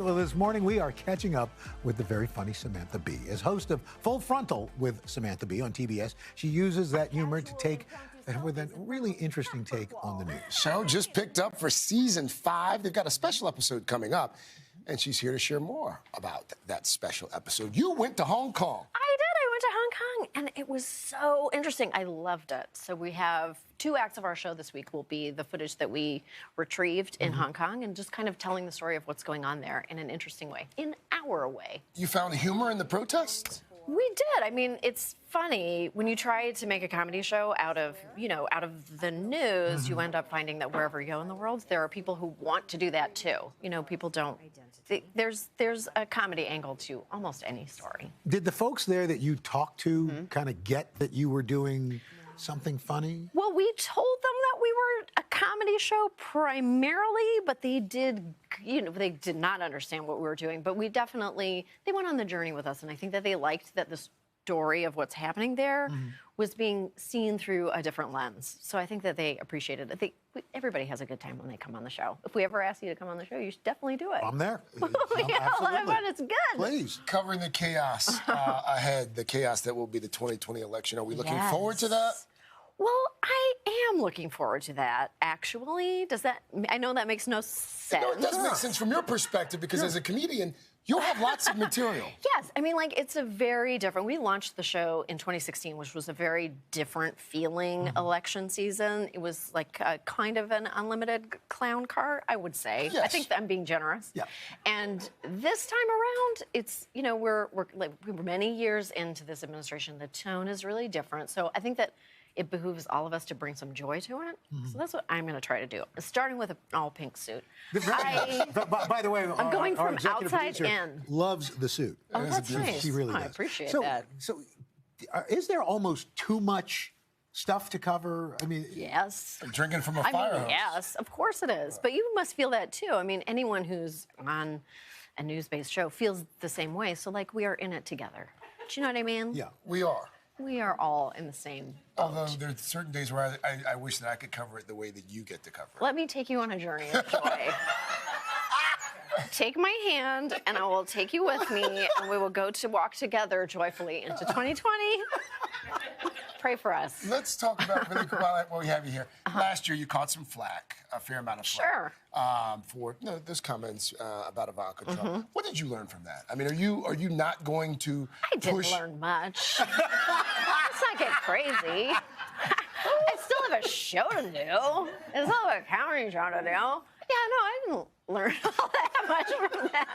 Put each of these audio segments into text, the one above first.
Well, this morning we are catching up with the very funny Samantha Bee. As host of Frontal with Samantha Bee on TBS, she uses that humor to take with a really interesting take on the news. Show just picked up for season 5. They've got a special episode coming up, and she's here to share more about that special episode. You went to Hong Kong. I did. I went to Hong Kong, and it was so interesting. I loved it. So we have 2 acts of our show this week will be the footage that we retrieved in Hong Kong and just kind of telling the story of what's going on there in an interesting way, in our way. You found humor in the protests? We did. I mean, it's funny when you try to make a comedy show out of the news, you end up finding that wherever you go in the world, there are people who want to do that too. People don't. There's a comedy angle to almost any story. Did the folks there that you talked to kind of get that you were doing something funny? Well, we told them that we were a comedy show primarily, but they did not understand what we were doing. But they went on the journey with us, and I think that they liked that the story of what's happening there was being seen through a different lens. So I think that they appreciated it. Everybody has a good time when they come on the show. If we ever ask you to come on the show, you should definitely do it. I'm there. Yeah, a lot of fun. It's good. Please. Covering the chaos ahead, the chaos that will be the 2020 election. Are we looking forward to that? Well, I am looking forward to that, actually. I know that makes no sense. No, it does make sense from your perspective, because as a comedian, you'll have lots of material. Yes. I mean, it's a very different. We launched the show in 2016, which was a very different feeling election season. It was like kind of an unlimited clown car, I would say. Yes. I think I'm being generous. Yeah. And this time around, it's, we're many years into this administration. The tone is really different. So I think that it behooves all of us to bring some joy to it. So that's what I'm going to try to do, starting with an all-pink suit. By the way, I'm going from executive outside producer in. Loves the suit. Oh, that's nice. She really does. I appreciate that. that. So is there almost too much stuff to cover? I mean, yes. Drinking from a fire hose. Yes, of course it is. But you must feel that too. I mean, anyone who's on a news-based show feels the same way. So, we are in it together. Do you know what I mean? Yeah. We are. We are all in the same boat. Although there's certain days where I wish that I could cover it the way that you get to cover it. Let me take you on a journey of joy. Take my hand, and I will take you with me, and we will walk together joyfully into 2020. Pray for us. Let's talk about really while we have you here. Last year, you caught some flack, a fair amount of flack, for those comments about Ivanka Trump. What did you learn from that? I mean, are you not going to? I didn't learn much. Let's not get crazy. I still have a show to do. It's not a comedy show to do. Yeah, no, I didn't learn all that much from that.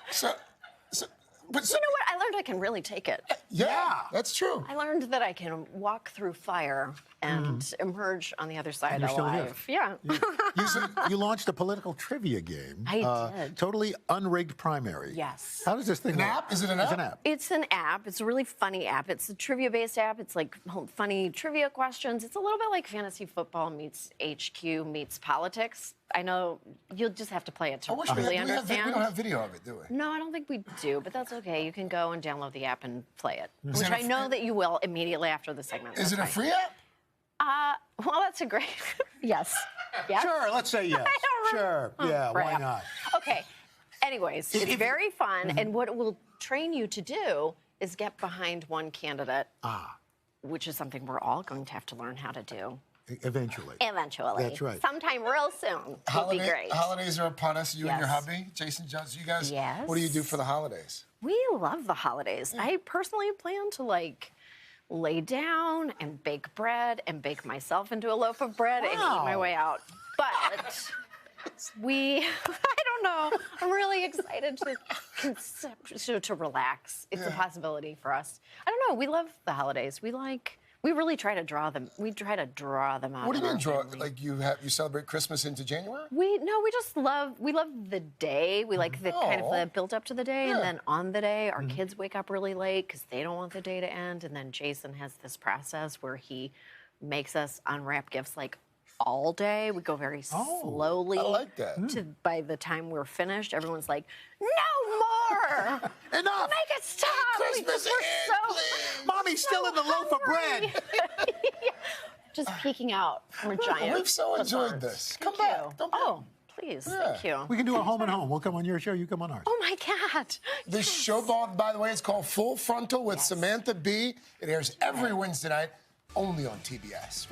But you know what? I learned I can really take it. Yeah, that's true. I learned that I can walk through fire and emerge on the other side alive. Yeah. You launched a political trivia game. I did. Totally unrigged primary. Yes. How does this thing work? App? Is it an app? It's an app. It's an app. It's a really funny app. It's a trivia-based app. It's like funny trivia questions. It's a little bit like fantasy football meets HQ meets politics. I know you'll just have to play it to really understand. We don't have video of it, do we? No, I don't think we do, but that's okay. You can go and download the app and play it, which I know that you will immediately after the segment. Is it a free app? Well, that's a great... Yes. Yes? Sure, let's say yes. Sure, yeah, why not? Okay. Anyways, it's very fun, and what it will train you to do is get behind one candidate, which is something we're all going to have to learn how to do. Eventually. Eventually. That's right. Sometime real soon. It'll be great. Holidays are upon us. You and your hubby, Jason Jones. You guys, what do you do for the holidays? We love the holidays. I personally plan to lay down and bake bread and bake myself into a loaf of bread and eat my way out. But I don't know. I'm really excited to relax. It's a possibility for us. I don't know. We love the holidays. We really try to draw them. We try to draw them out. What do you mean draw? Like you celebrate Christmas into January? We just love the day. We like the kind of the built up to the day, and then on the day, our kids wake up really late because they don't want the day to end. And then Jason has this process where he makes us unwrap gifts all day. We go very slowly. I like that. By the time we're finished, everyone's like, "No more! Enough! Make it stop! Christmas We're Mommy's still in the loaf of bread." Just peeking out from a giant. We've so enjoyed this. Come back. Don't please. Thank you. We can do a home and home. We'll come on your show. You come on ours. Oh my God. This show, by the way, is called Full Frontal with Samantha Bee. It airs every Wednesday night, only on TBS.